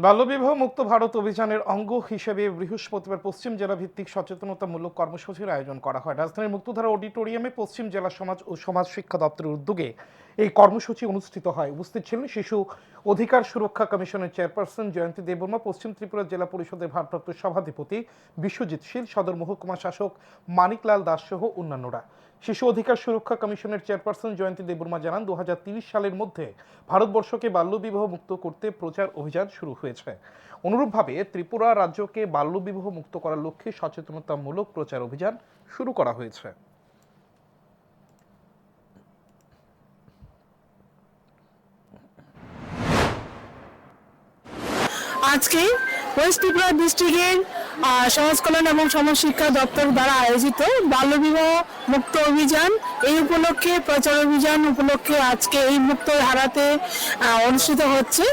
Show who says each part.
Speaker 1: বাল্যবিবাহ মুক্ত ভারত অভিযানের অঙ্গ হিসেবে বৃহস্পতিবার পশ্চিম জেলা ভিত্তিক সচেতনতামূলক কর্মসূচির আয়োজন করা হয়। রাজধানীর মুক্তধারা অডিটোরিয়ামে পশ্চিম জেলা সমাজ ও সমাজ শিক্ষা দপ্তরের উদ্যোগে এই কর্মসূচি অনুষ্ঠিত হয়। উপস্থিত ছিলেন শিশু অধিকার সুরক্ষা কমিশনের চেয়ারপারসন জয়ন্তী দেববর্মা, পশ্চিম ত্রিপুরা জেলা পরিষদের ভারপ্রাপ্ত সভাধিপতি বিশ্বজিৎ শীল, সদর মহকুমা শাসক মানিকলাল দাস সহ অন্যান্যরা। শিশু অধিকার সুরক্ষা কমিশনের চেয়ারপারসন জয়ন্তী দেববর্মা জানান, 2030 সালের মধ্যে ভারতবর্ষকে বাল্যবিবাহ মুক্ত করতে প্রচার অভিযান শুরু হয়েছে। অনুরূপভাবে ত্রিপুরা রাজ্যকে বাল্যবিবাহ মুক্ত করার লক্ষ্যে সচেতনতামূলক প্রচার অভিযান শুরু করা হয়েছে।
Speaker 2: আজকে ওয়েস্ট ত্রিপুরা ডিস্ট্রিক্টের সমাজ কল্যাণ এবং সমাজ শিক্ষা দপ্তর দ্বারা আয়োজিত বাল্যবিবাহ মুক্ত অভিযান, এই উপলক্ষে প্রচার অভিযান উপলক্ষে আজকে এই মুক্ত হারাতে অনুষ্ঠিত হচ্ছে।